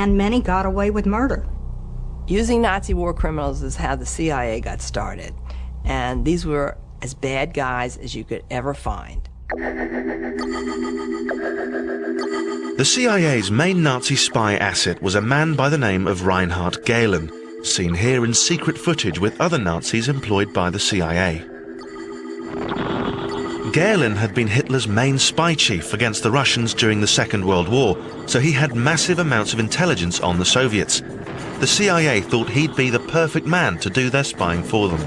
and many got away with murder. Using Nazi war criminals is how the CIA got started, and these were as bad guys as you could ever find. The CIA's main Nazi spy asset was a man by the name of Reinhard Gehlen, seen here in secret footage with other Nazis employed by the CIA. Gehlen had been Hitler's main spy chief against the Russians during the Second World War, so he had massive amounts of intelligence on the Soviets. The CIA thought he'd be the perfect man to do their spying for them.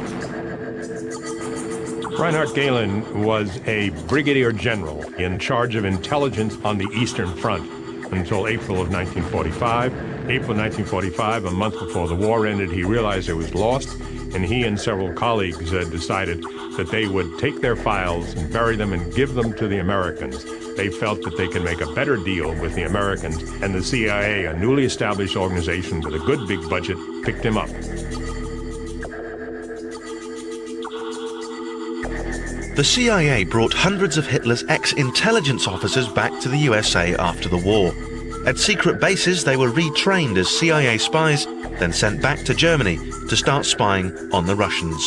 Reinhard Gehlen was a brigadier general in charge of intelligence on the Eastern Front until April of 1945. April 1945, a month before the war ended, he realized it was lost, and he and several colleagues decided that they would take their files and bury them and give them to the Americans. They felt that they could make a better deal with the Americans, and the CIA, a newly established organization with a good big budget, picked him up. The CIA brought hundreds of Hitler's ex-intelligence officers back to the USA after the war. At secret bases, they were retrained as CIA spies, then sent back to Germany to start spying on the Russians.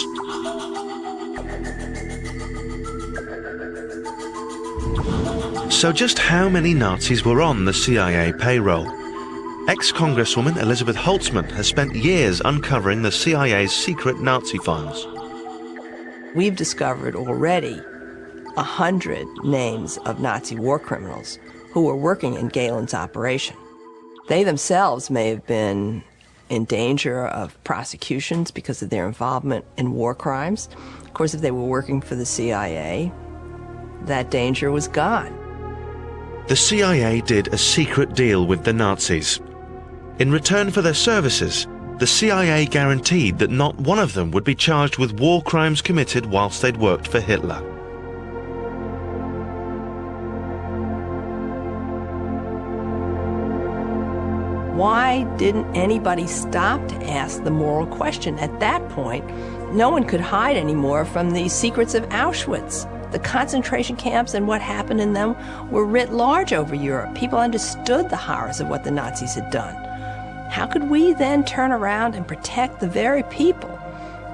So just how many Nazis were on the CIA payroll? Ex-Congresswoman Elizabeth Holtzman has spent years uncovering the CIA's secret Nazi files. We've discovered already 100 names of Nazi war criminals who were working in Gehlen's operation. They themselves may have been in danger of prosecutions because of their involvement in war crimes. Of course, if they were working for the CIA, that danger was gone. The CIA did a secret deal with the Nazis. In return for their services, the CIA guaranteed that not one of them would be charged with war crimes committed whilst they'd worked for Hitler. Why didn't anybody stop to ask the moral question? At that point, no one could hide anymore from the secrets of Auschwitz. The concentration camps and what happened in them were writ large over Europe. People understood the horrors of what the Nazis had done. How could we then turn around and protect the very people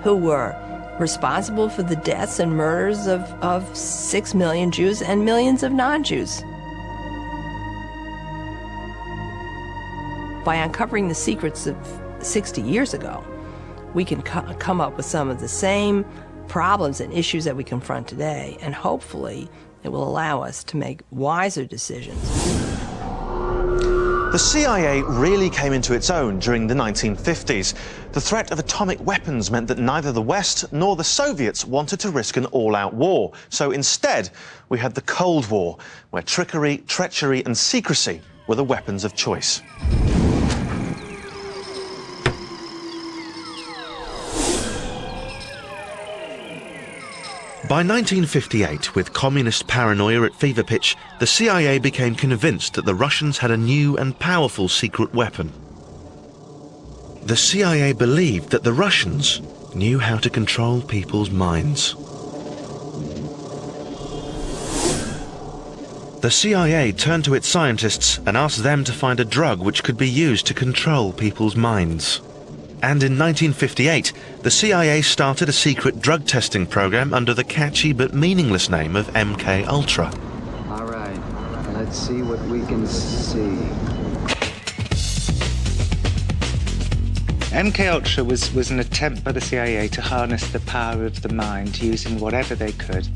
who were responsible for the deaths and murders of 6 million Jews and millions of non-Jews? By uncovering the secrets of 60 years ago, we can come up with some of the same problems and issues that we confront today, and hopefully it will allow us to make wiser decisions. The CIA really came into its own during the 1950s. The threat of atomic weapons meant that neither the West nor the Soviets wanted to risk an all-out war. So instead, we had the Cold War, where trickery, treachery and secrecy were the weapons of choice. By 1958, with communist paranoia at fever pitch, the CIA became convinced that the Russians had a new and powerful secret weapon. The CIA believed that the Russians knew how to control people's minds. The CIA turned to its scientists and asked them to find a drug which could be used to control people's minds. And in 1958, the CIA started a secret drug testing program under the catchy but meaningless name of MK Ultra. All right, let's see what we can see. MK Ultra was an attempt by the CIA to harness the power of the mind using whatever they could.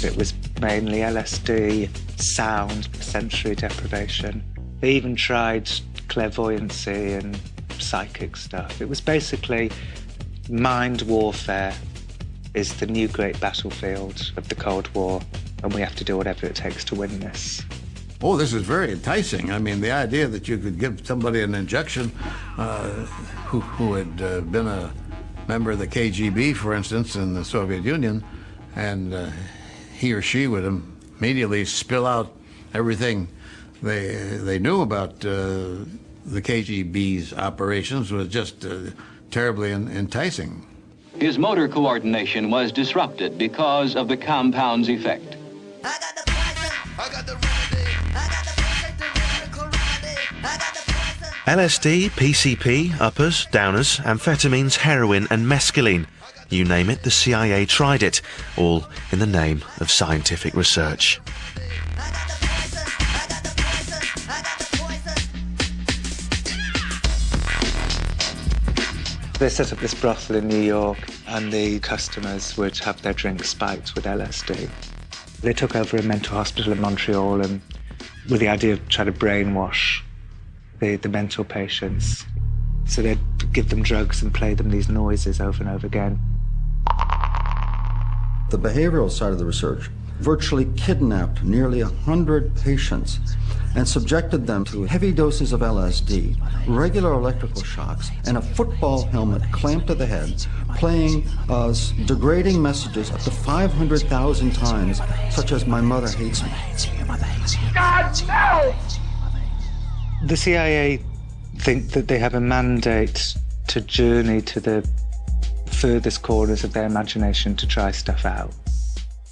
It was mainly LSD, sound, sensory deprivation. They even tried clairvoyancy and psychic stuff. It was basically mind warfare is the new great battlefield of the Cold War, and we have to do whatever it takes to win this. Oh, this is very enticing. I mean, the idea that you could give somebody an injection who had been a member of the KGB, for instance, in the Soviet Union, and he or she would immediately spill out everything they knew about the KGB's operations was just terribly enticing. His motor coordination was disrupted because of the compound's effect. I got the poison, I got the remedy, I got the perfect and miracle remedy, I got the LSD, PCP, uppers, downers, amphetamines, heroin and mescaline. You name it, the CIA tried it, all in the name of scientific research. They set up this brothel in New York, and the customers would have their drinks spiked with LSD. They took over a mental hospital in Montreal, and with the idea of trying to brainwash the mental patients. So they'd give them drugs and play them these noises over and over again. The behavioral side of the research virtually kidnapped nearly 100 patients and subjected them to heavy doses of LSD, regular electrical shocks, and a football helmet clamped to the head, playing degrading messages up to 500,000 times, such as "My mother hates me." God, no! The CIA think that they have a mandate to journey to the furthest corners of their imagination to try stuff out.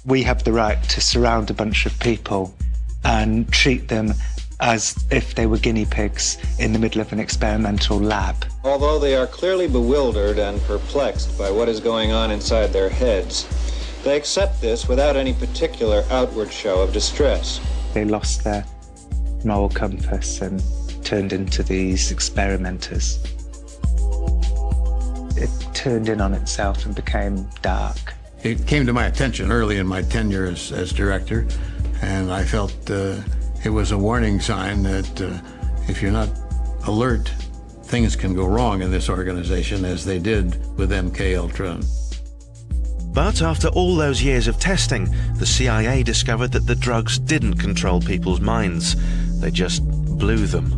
We have the right to surround a bunch of people and treat them as if they were guinea pigs in the middle of an experimental lab. Although they are clearly bewildered and perplexed by what is going on inside their heads, they accept this without any particular outward show of distress. They lost their moral compass and turned into these experimenters. It turned in on itself and became dark. It came to my attention early in my tenure as director, and I felt it was a warning sign that if you're not alert, things can go wrong in this organization, as they did with MKUltra. But after all those years of testing, the CIA discovered that the drugs didn't control people's minds. They just blew them.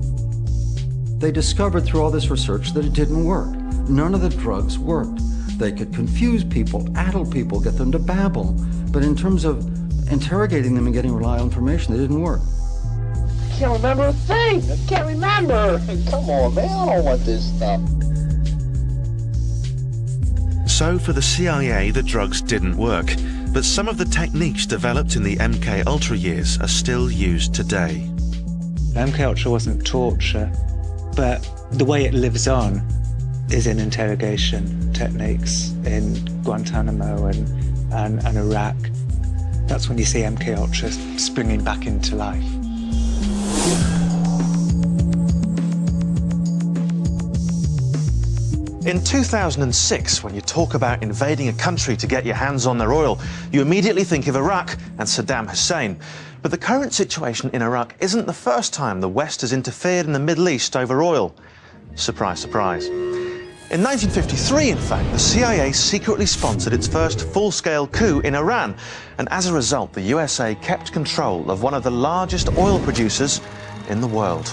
They discovered through all this research that it didn't work. None of the drugs worked. They could confuse people, addle people, get them to babble. But in terms of interrogating them and getting reliable information, they didn't work. I can't remember a thing. I can't remember. Come on, man. I don't want this stuff. So for the CIA, the drugs didn't work. But some of the techniques developed in the MKUltra years are still used today. MKUltra wasn't torture, but the way it lives on is in interrogation techniques in Guantanamo and Iraq. That's when you see MKUltra springing back into life. In 2006, when you talk about invading a country to get your hands on their oil, you immediately think of Iraq and Saddam Hussein. But the current situation in Iraq isn't the first time the West has interfered in the Middle East over oil. Surprise, surprise. In 1953, in fact, the CIA secretly sponsored its first full-scale coup in Iran, and as a result, the USA kept control of one of the largest oil producers in the world.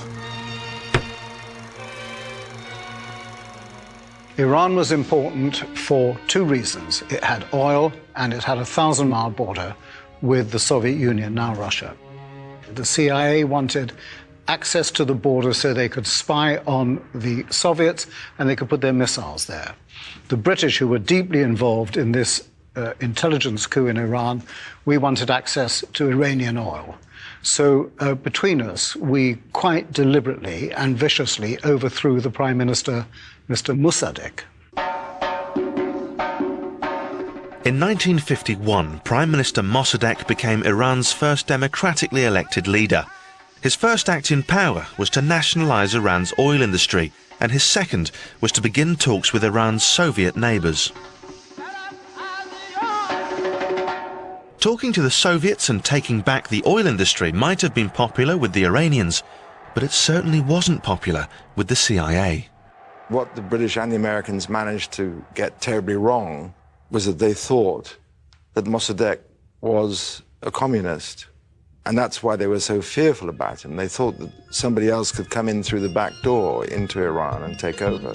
Iran was important for two reasons. It had oil and it had a 1,000-mile border with the Soviet Union, now Russia. The CIA wanted access to the border so they could spy on the Soviets and they could put their missiles there. The British, who were deeply involved in this intelligence coup in Iran, we wanted access to Iranian oil. So between us, we quite deliberately and viciously overthrew the Prime Minister, Mr. Mossadegh. In 1951, Prime Minister Mossadegh became Iran's first democratically elected leader. His first act in power was to nationalize Iran's oil industry, and his second was to begin talks with Iran's Soviet neighbors. Talking to the Soviets and taking back the oil industry might have been popular with the Iranians, but it certainly wasn't popular with the CIA. What the British and the Americans managed to get terribly wrong was that they thought that Mossadegh was a communist. And that's why they were so fearful about him. They thought that somebody else could come in through the back door into Iran and take over.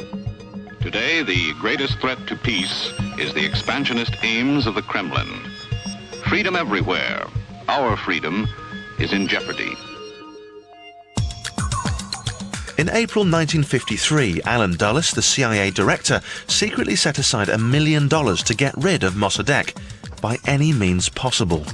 Today, the greatest threat to peace is the expansionist aims of the Kremlin. Freedom everywhere. Our freedom is in jeopardy. In April 1953, Alan Dulles, the CIA director, secretly set aside $1 million to get rid of Mossadegh by any means possible.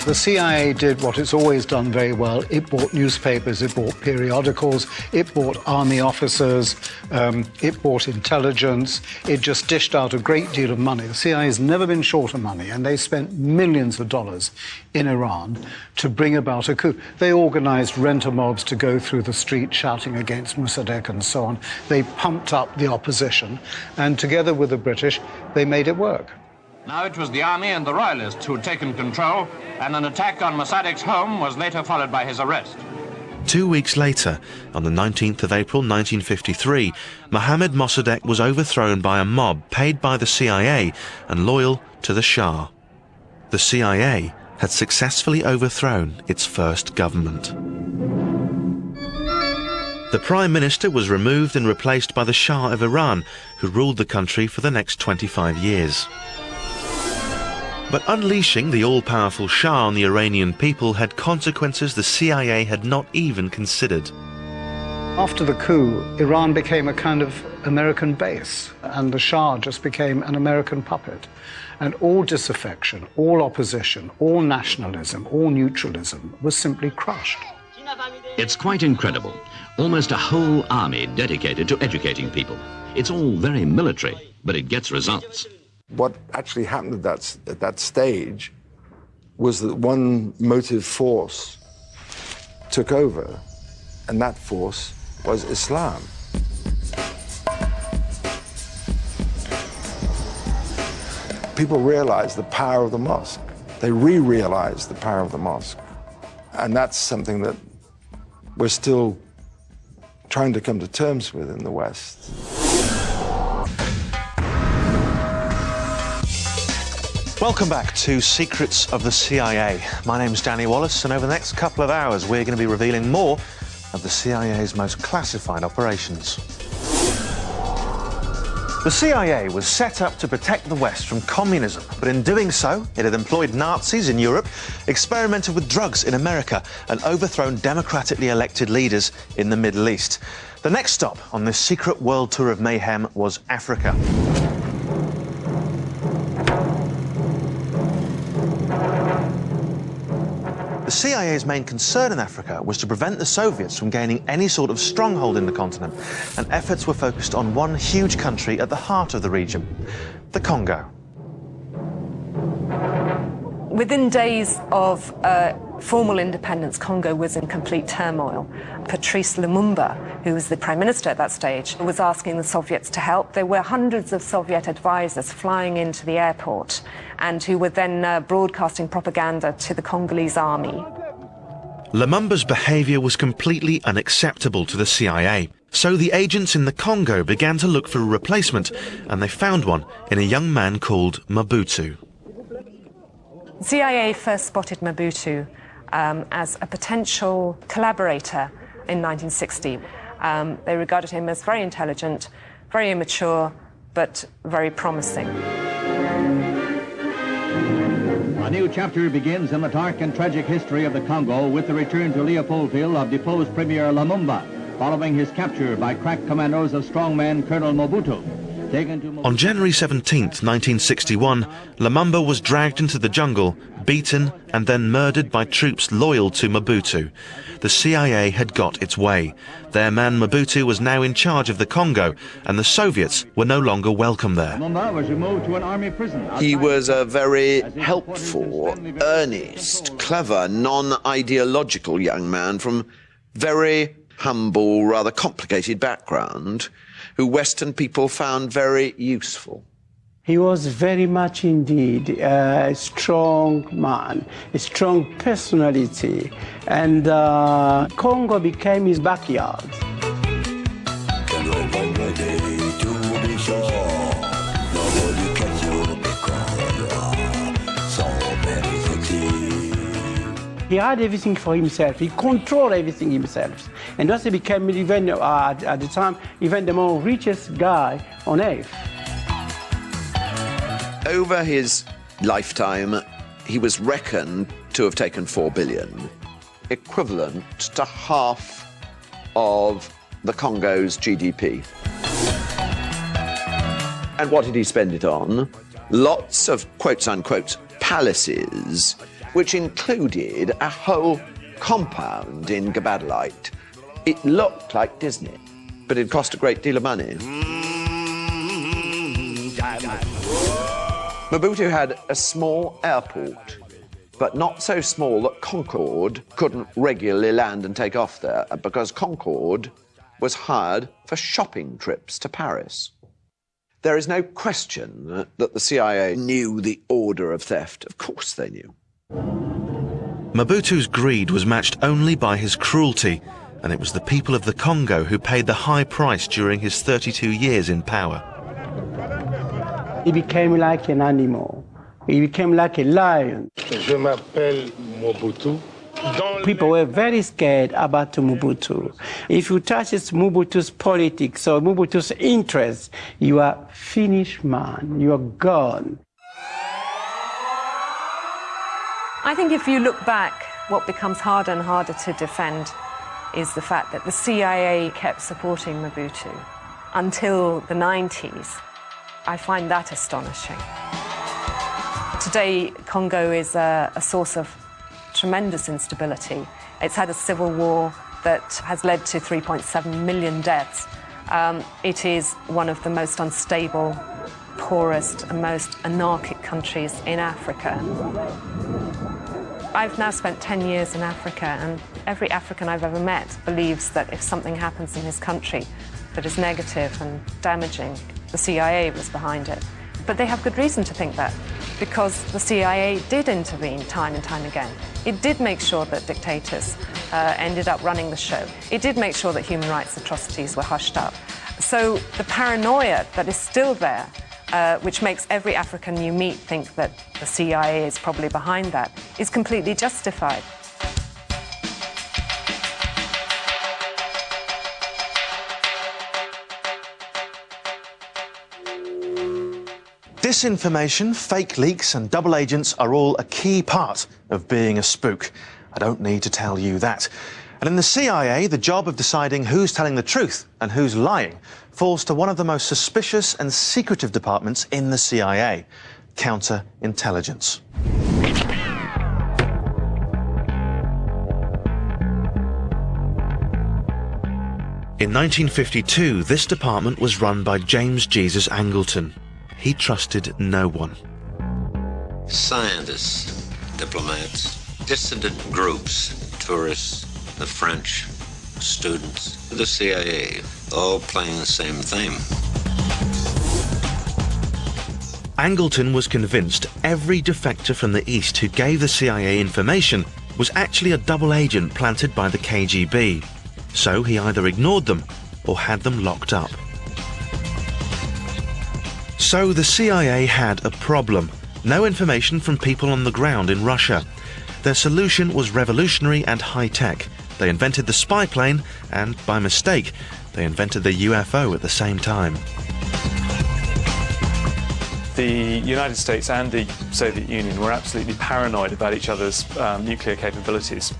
The CIA did what it's always done very well. It bought newspapers, it bought periodicals, it bought army officers, it bought intelligence. It just dished out a great deal of money. The CIA has never been short of money, and they spent millions of dollars in Iran to bring about a coup. They organized renter mobs to go through the street shouting against Mossadegh and so on. They pumped up the opposition, and together with the British, they made it work. Now it was the army and the royalists who had taken control, and an attack on Mossadegh's home was later followed by his arrest. 2 weeks later, on the 19th of April 1953, Mohammad Mossadegh was overthrown by a mob paid by the CIA and loyal to the Shah. The CIA had successfully overthrown its first government. The Prime Minister was removed and replaced by the Shah of Iran, who ruled the country for the next 25 years. But unleashing the all-powerful Shah on the Iranian people had consequences the CIA had not even considered. After the coup, Iran became a kind of American base, and the Shah just became an American puppet. And all disaffection, all opposition, all nationalism, all neutralism was simply crushed. It's quite incredible. Almost a whole army dedicated to educating people. It's all very military, but it gets results. What actually happened at that stage was that one motive force took over, and that force was Islam. People realized the power of the mosque. They re-realized the power of the mosque. And that's something that we're still trying to come to terms with in the West. Welcome back to Secrets of the CIA. My name's Danny Wallace, and over the next couple of hours we're going to be revealing more of the CIA's most classified operations. The CIA was set up to protect the West from communism, but in doing so, it had employed Nazis in Europe, experimented with drugs in America, and overthrown democratically elected leaders in the Middle East. The next stop on this secret world tour of mayhem was Africa. The CIA's main concern in Africa was to prevent the Soviets from gaining any sort of stronghold in the continent, and efforts were focused on one huge country at the heart of the region, the Congo. Within days of formal independence, Congo was in complete turmoil. Patrice Lumumba, who was the prime minister at that stage, was asking the Soviets to help. There were hundreds of Soviet advisors flying into the airport and who were then broadcasting propaganda to the Congolese army. Lumumba's behaviour was completely unacceptable to the CIA. So the agents in the Congo began to look for a replacement, and they found one in a young man called Mobutu. CIA first spotted Mobutu as a potential collaborator in 1960. They regarded him as very intelligent, very immature, but very promising. A new chapter begins in the dark and tragic history of the Congo with the return to Leopoldville of deposed Premier Lumumba, following his capture by crack commandos of strongman Colonel Mobutu. On January 17th, 1961, Lumumba was dragged into the jungle, beaten and then murdered by troops loyal to Mobutu. The CIA had got its way. Their man Mobutu was now in charge of the Congo, and the Soviets were no longer welcome there. Lumumba was removed to an army prison. He was a very helpful, earnest, clever, non-ideological young man from very humble, rather complicated background, who Western people found very useful. He was very much indeed a strong man, a strong personality, and Congo became his backyard. He had everything for himself. He controlled everything himself. And thus he became, even at the time, even the more richest guy on earth. Over his lifetime, he was reckoned to have taken 4 billion, equivalent to half of the Congo's GDP. And what did he spend it on? Lots of quotes-unquote palaces which included a whole compound in Gabadalite. It looked like Disney, but it cost a great deal of money. Mobutu had a small airport, but not so small that Concorde couldn't regularly land and take off there, because Concorde was hired for shopping trips to Paris. There is no question that the CIA knew the order of theft. Of course they knew. Mobutu's greed was matched only by his cruelty, and it was the people of the Congo who paid the high price during his 32 years in power. He became like an animal. He became like a lion. Je m'appelle Mobutu. People were very scared about Mobutu. If you touch Mobutu's politics or Mobutu's interests, you are finished man, you are gone. I think if you look back, what becomes harder and harder to defend is the fact that the CIA kept supporting Mobutu until the 90s. I find that astonishing. Today, Congo is a source of tremendous instability. It's had a civil war that has led to 3.7 million deaths. It is one of the most unstable, poorest and most anarchic countries in Africa. I've now spent 10 years in Africa, and every African I've ever met believes that if something happens in his country that is negative and damaging, the CIA was behind it. But they have good reason to think that, because the CIA did intervene time and time again. It did make sure that dictators ended up running the show. It did make sure that human rights atrocities were hushed up. So the paranoia that is still there, which makes every African you meet think that the CIA is probably behind that, is completely justified. Disinformation, fake leaks and double agents are all a key part of being a spook. I don't need to tell you that. And in the CIA, the job of deciding who's telling the truth and who's lying falls to one of the most suspicious and secretive departments in the CIA, counterintelligence. In 1952, this department was run by James Jesus Angleton. He trusted no one. Scientists, diplomats, dissident groups, tourists, the French, students, the CIA, all playing the same theme. Angleton was convinced every defector from the East who gave the CIA information was actually a double agent planted by the KGB. So he either ignored them or had them locked up. So the CIA had a problem. No information from people on the ground in Russia. Their solution was revolutionary and high-tech. They invented the spy plane, and by mistake, they invented the UFO at the same time. The United States and the Soviet Union were absolutely paranoid about each other's nuclear capabilities.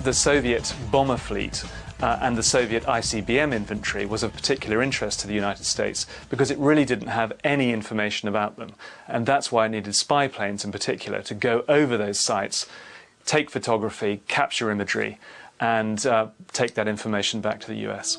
The Soviet bomber fleet and the Soviet ICBM infantry was of particular interest to the United States because it really didn't have any information about them. And that's why it needed spy planes in particular to go over those sites, take photography, capture imagery, and take that information back to the US.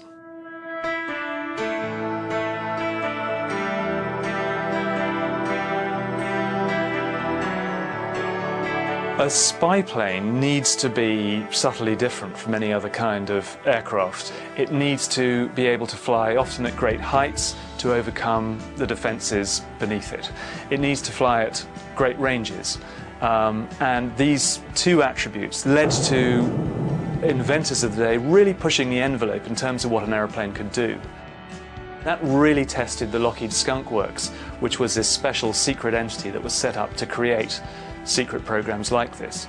A spy plane needs to be subtly different from any other kind of aircraft. It needs to be able to fly often at great heights to overcome the defences beneath it. It needs to fly at great ranges. And these two attributes led to inventors of the day really pushing the envelope in terms of what an aeroplane could do. That really tested the Lockheed Skunk Works, which was this special secret entity that was set up to create secret programs like this.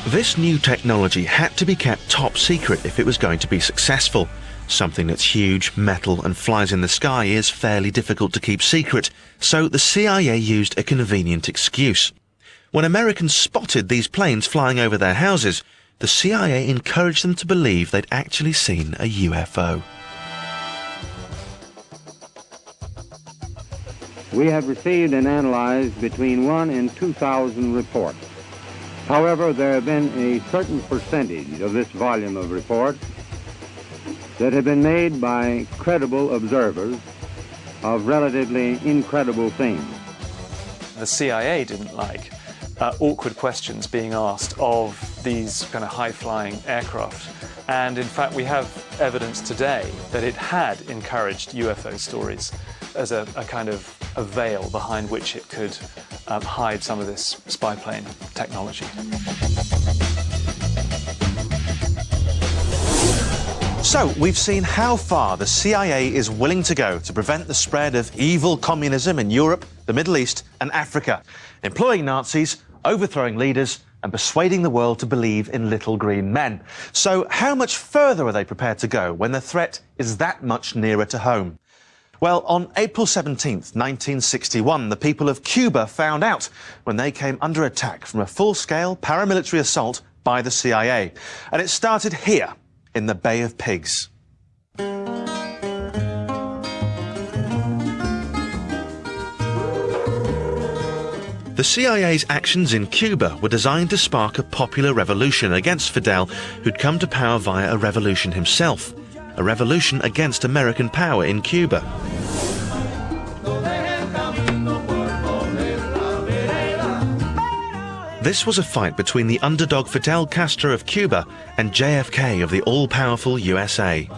This new technology had to be kept top secret if it was going to be successful. Something that's huge, metal and flies in the sky is fairly difficult to keep secret, so the CIA used a convenient excuse. When Americans spotted these planes flying over their houses, the CIA encouraged them to believe they'd actually seen a UFO. We have received and analyzed between 1,000 and 2,000 reports. However, there have been a certain percentage of this volume of reports that have been made by credible observers of relatively incredible things. The CIA didn't like awkward questions being asked of these kind of high-flying aircraft. And in fact, we have evidence today that it had encouraged UFO stories as a kind of a veil behind which it could hide some of this spy plane technology. So, we've seen how far the CIA is willing to go to prevent the spread of evil communism in Europe, the Middle East and Africa, employing Nazis, overthrowing leaders and persuading the world to believe in little green men. So, how much further are they prepared to go when the threat is that much nearer to home? Well, on April 17th, 1961, the people of Cuba found out when they came under attack from a full-scale paramilitary assault by the CIA. And it started here, in the Bay of Pigs. The CIA's actions in Cuba were designed to spark a popular revolution against Fidel, who'd come to power via a revolution himself. A revolution against American power in Cuba. This was a fight between the underdog Fidel Castro of Cuba and JFK of the all-powerful USA.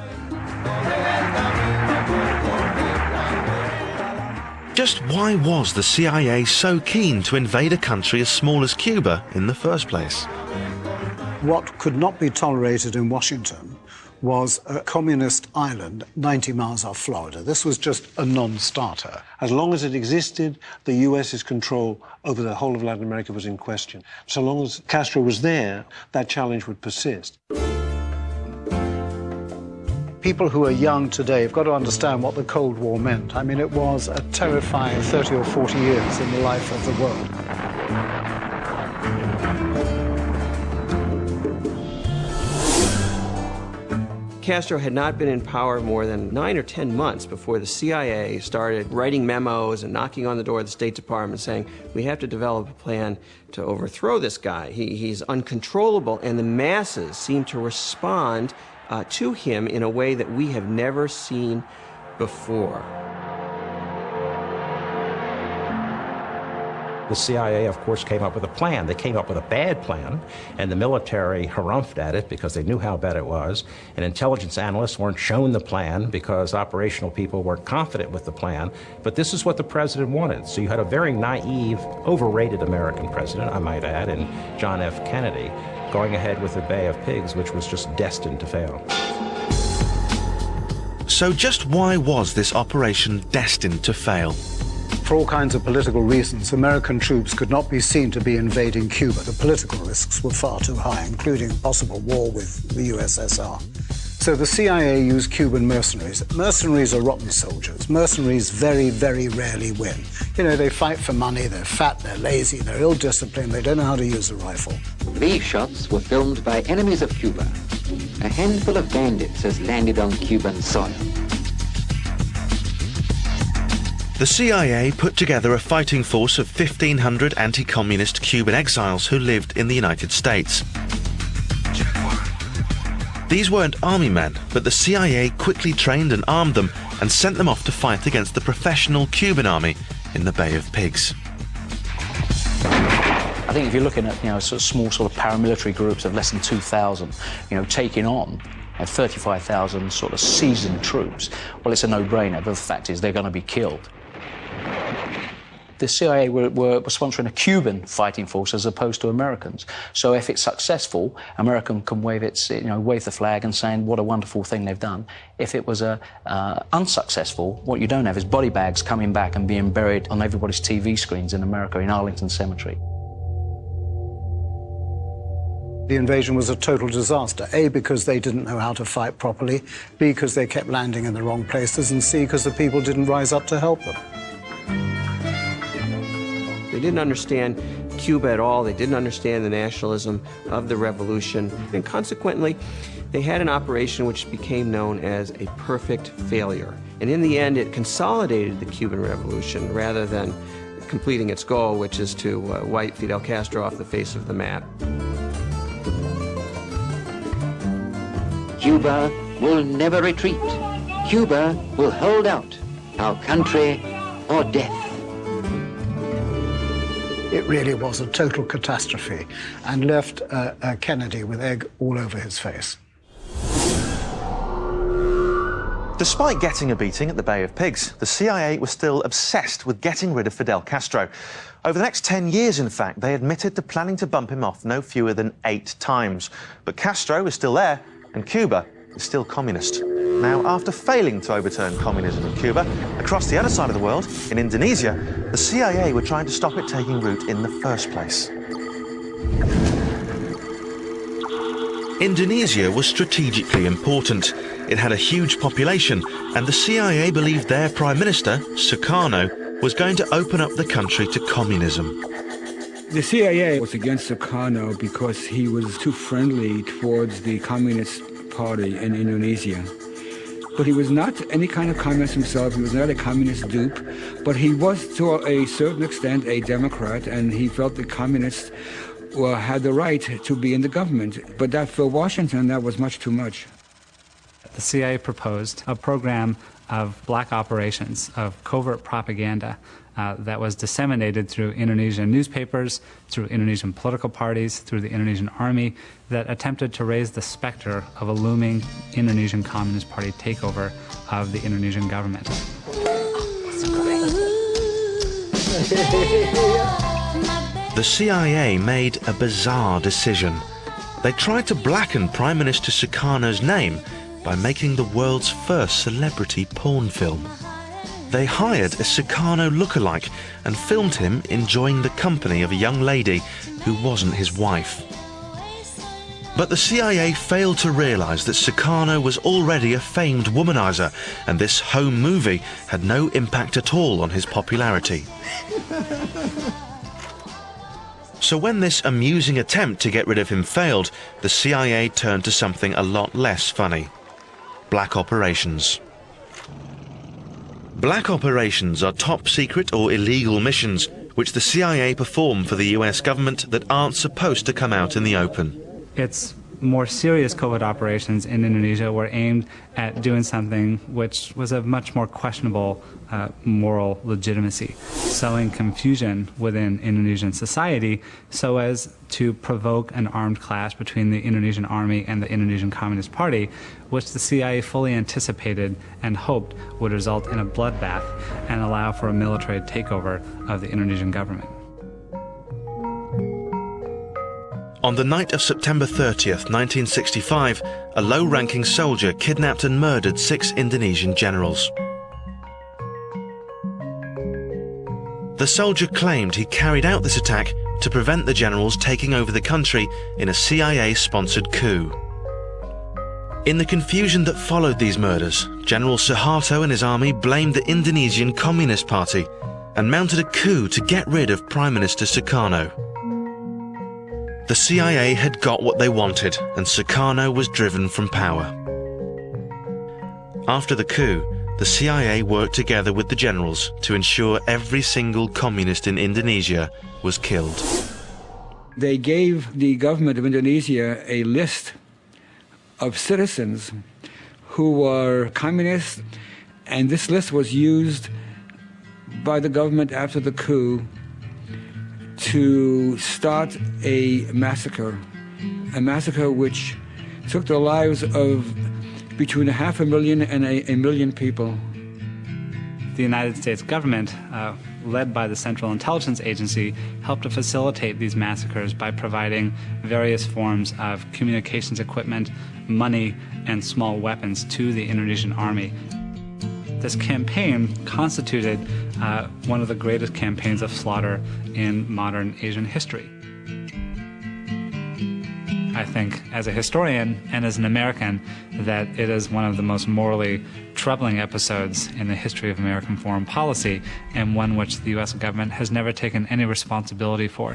Just why was the CIA so keen to invade a country as small as Cuba in the first place? What could not be tolerated in Washington was a communist island 90 miles off Florida. This was just a non-starter. As long as it existed, the US's control over the whole of Latin America was in question. So long as Castro was there, that challenge would persist. People who are young today have got to understand what the Cold War meant. I mean, it was a terrifying 30 or 40 years in the life of the world. Castro had not been in power more than 9 or 10 months before the CIA started writing memos and knocking on the door of the State Department saying, we have to develop a plan to overthrow this guy. He's uncontrollable, and the masses seem to respond to him in a way that we have never seen before. The CIA, of course, came up with a plan. They came up with a bad plan, and the military harumphed at it because they knew how bad it was, and intelligence analysts weren't shown the plan because operational people weren't confident with the plan. But this is what the president wanted. So you had a very naive, overrated American president, I might add, in John F. Kennedy, going ahead with the Bay of Pigs, which was just destined to fail. So just why was this operation destined to fail? For all kinds of political reasons, American troops could not be seen to be invading Cuba. The political risks were far too high, including possible war with the USSR. So the CIA used Cuban mercenaries. Mercenaries are rotten soldiers. Mercenaries very, very rarely win. You know, they fight for money, they're fat, they're lazy, they're ill-disciplined, they don't know how to use a rifle. These shots were filmed by enemies of Cuba. A handful of bandits has landed on Cuban soil. The CIA put together a fighting force of 1,500 anti-communist Cuban exiles who lived in the United States. These weren't army men, but the CIA quickly trained and armed them and sent them off to fight against the professional Cuban army in the Bay of Pigs. I think if you're looking at, sort of small sort of paramilitary groups of less than 2,000, taking on 35,000 sort of seasoned troops, well, it's a no-brainer, but the fact is they're going to be killed. The CIA were sponsoring a Cuban fighting force as opposed to Americans. So if it's successful, America can wave wave the flag and saying what a wonderful thing they've done. If it was unsuccessful, what you don't have is body bags coming back and being buried on everybody's TV screens in America in Arlington Cemetery. The invasion was a total disaster. A, because they didn't know how to fight properly. B, because they kept landing in the wrong places. And C, because the people didn't rise up to help them. They didn't understand Cuba at all. They didn't understand the nationalism of the revolution. And consequently, they had an operation which became known as a perfect failure. And in the end, it consolidated the Cuban Revolution rather than completing its goal, which is to wipe Fidel Castro off the face of the map. Cuba will never retreat. Cuba will hold out. Our country or death. It really was a total catastrophe and left Kennedy with egg all over his face. Despite getting a beating at the Bay of Pigs, the CIA was still obsessed with getting rid of Fidel Castro. Over the next 10 years, in fact, they admitted to planning to bump him off no fewer than 8 times. But Castro is still there, and Cuba is still communist. Now, after failing to overturn communism in Cuba, across the other side of the world, in Indonesia, the CIA were trying to stop it taking root in the first place. Indonesia was strategically important. It had a huge population, and the CIA believed their Prime Minister, Sukarno, was going to open up the country to communism. The CIA was against Sukarno because he was too friendly towards the Communist Party in Indonesia. But he was not any kind of communist himself. He was not a communist dupe. But he was, to a certain extent, a Democrat, and he felt the communists had the right to be in the government. But that for Washington, that was much too much. The CIA proposed a program of black operations, of covert propaganda that was disseminated through Indonesian newspapers, through Indonesian political parties, through the Indonesian army, that attempted to raise the specter of a looming Indonesian Communist Party takeover of the Indonesian government. The CIA made a bizarre decision. They tried to blacken Prime Minister Sukarno's name by making the world's first celebrity porn film. They hired a Sukarno lookalike and filmed him enjoying the company of a young lady who wasn't his wife. But the CIA failed to realize that Sukarno was already a famed womanizer, and this home movie had no impact at all on his popularity. So when this amusing attempt to get rid of him failed, the CIA turned to something a lot less funny: black operations. Black operations are top-secret or illegal missions which the CIA perform for the US government that aren't supposed to come out in the open. Its more serious covert operations in Indonesia were aimed at doing something which was of much more questionable moral legitimacy, sowing confusion within Indonesian society so as to provoke an armed clash between the Indonesian army and the Indonesian Communist Party, which the CIA fully anticipated and hoped would result in a bloodbath and allow for a military takeover of the Indonesian government. On the night of September 30th, 1965, a low-ranking soldier kidnapped and murdered 6 Indonesian generals. The soldier claimed he carried out this attack to prevent the generals taking over the country in a CIA-sponsored coup. In the confusion that followed these murders, General Suharto and his army blamed the Indonesian Communist Party and mounted a coup to get rid of Prime Minister Sukarno. The CIA had got what they wanted, and Sukarno was driven from power. After the coup, the CIA worked together with the generals to ensure every single communist in Indonesia was killed. They gave the government of Indonesia a list of citizens who were communists, and this list was used by the government after the coup to start a massacre which took the lives of between 500,000 and a million people. The United States government, led by the Central Intelligence Agency, helped to facilitate these massacres by providing various forms of communications equipment, money, and small weapons to the Indonesian army. This campaign constituted one of the greatest campaigns of slaughter in modern Asian history. I think, as a historian and as an American, that it is one of the most morally troubling episodes in the history of American foreign policy, and one which the U.S. government has never taken any responsibility for.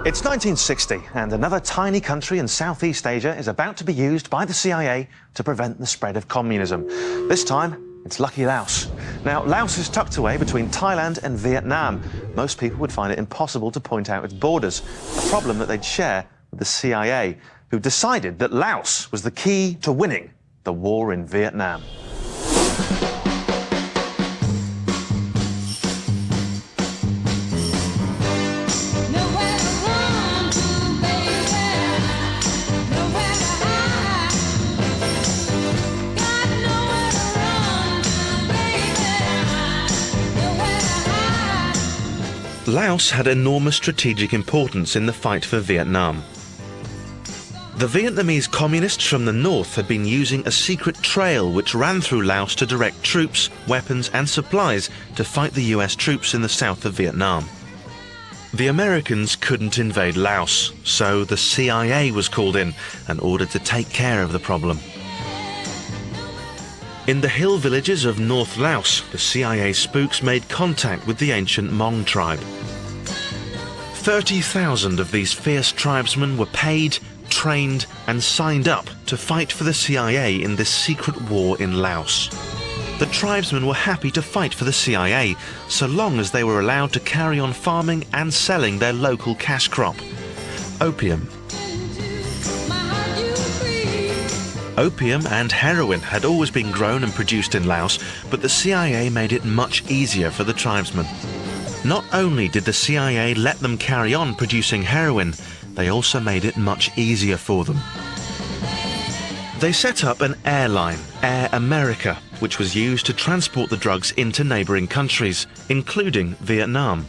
It's 1960, and another tiny country in Southeast Asia is about to be used by the CIA to prevent the spread of communism. This time, it's lucky Laos. Now, Laos is tucked away between Thailand and Vietnam. Most people would find it impossible to point out its borders, a problem that they'd share with the CIA, who decided that Laos was the key to winning the war in Vietnam. Laos had enormous strategic importance in the fight for Vietnam. The Vietnamese communists from the north had been using a secret trail which ran through Laos to direct troops, weapons and supplies to fight the US troops in the south of Vietnam. The Americans couldn't invade Laos, so the CIA was called in and ordered to take care of the problem. In the hill villages of North Laos, the CIA spooks made contact with the ancient Hmong tribe. 30,000 of these fierce tribesmen were paid, trained and signed up to fight for the CIA in this secret war in Laos. The tribesmen were happy to fight for the CIA so long as they were allowed to carry on farming and selling their local cash crop, opium. Opium and heroin had always been grown and produced in Laos, but the CIA made it much easier for the tribesmen. Not only did the CIA let them carry on producing heroin, they also made it much easier for them. They set up an airline, Air America, which was used to transport the drugs into neighboring countries, including Vietnam.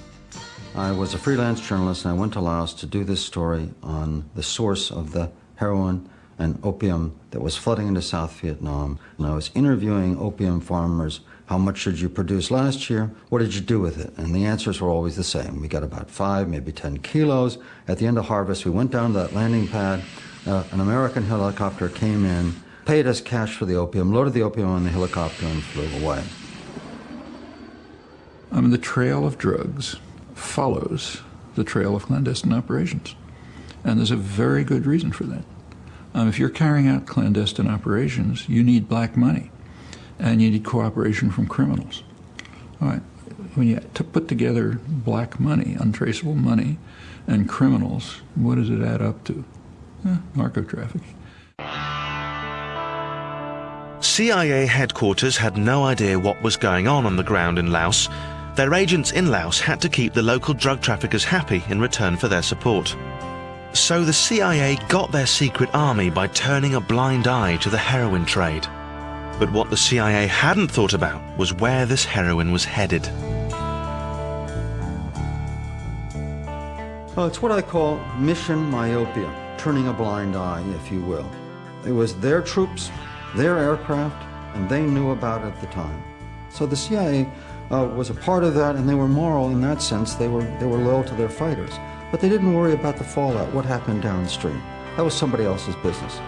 I was a freelance journalist and I went to Laos to do this story on the source of the heroin and opium that was flooding into South Vietnam. And I was interviewing opium farmers. How much did you produce last year? What did you do with it? And the answers were always the same. We got about 5, maybe 10 kilos. At the end of harvest, we went down to that landing pad. An American helicopter came in, paid us cash for the opium, loaded the opium on the helicopter and flew away. The trail of drugs follows the trail of clandestine operations. And there's a very good reason for that. If you're carrying out clandestine operations, you need black money, and you need cooperation from criminals. All right. When you put together black money, untraceable money, and criminals, what does it add up to? Narco-trafficking. CIA headquarters had no idea what was going on the ground in Laos. Their agents in Laos had to keep the local drug traffickers happy in return for their support. So the CIA got their secret army by turning a blind eye to the heroin trade. But what the CIA hadn't thought about was where this heroin was headed. Oh, it's what I call mission myopia, turning a blind eye, if you will. It was their troops, their aircraft, and they knew about it at the time. So the CIA was a part of that, and they were moral in that sense. They were loyal to their fighters. But they didn't worry about the fallout, what happened downstream. That was somebody else's business.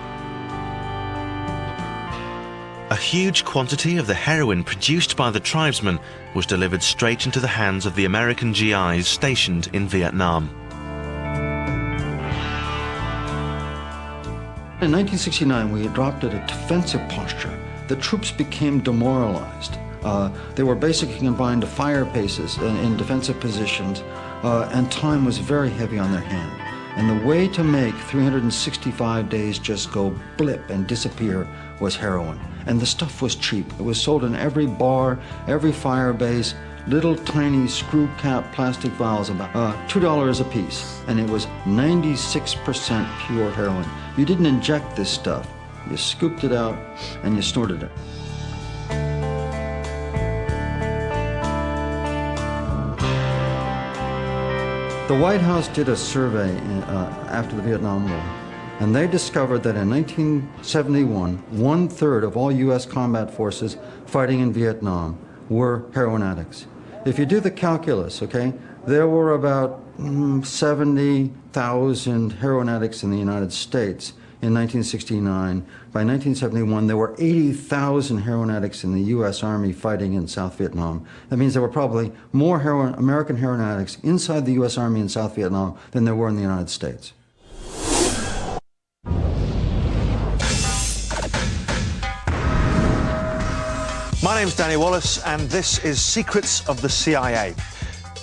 A huge quantity of the heroin produced by the tribesmen was delivered straight into the hands of the American GIs stationed in Vietnam. In 1969, we adopted a defensive posture. The troops became demoralized. They were basically confined to fire bases in defensive positions, and time was very heavy on their hand. And the way to make 365 days just go blip and disappear was heroin. And the stuff was cheap. It was sold in every bar, every fire base, little tiny screw cap plastic vials, about $2 a piece. And it was 96% pure heroin. You didn't inject this stuff. You scooped it out and you snorted it. The White House did a survey after the Vietnam War, and they discovered that in 1971, 1/3 of all U.S. combat forces fighting in Vietnam were heroin addicts. If you do the calculus, okay, There were about 70,000 heroin addicts in the United States in 1969. By 1971, there were 80,000 heroin addicts in the U.S. Army fighting in South Vietnam. That means there were probably more American heroin addicts inside the U.S. Army in South Vietnam than there were in the United States. My name's Danny Wallace, and this is Secrets of the CIA.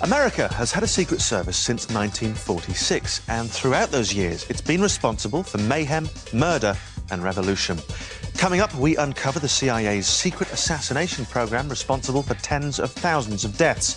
America has had a secret service since 1946, and throughout those years, it's been responsible for mayhem, murder, and revolution. Coming up, we uncover the CIA's secret assassination program responsible for tens of thousands of deaths.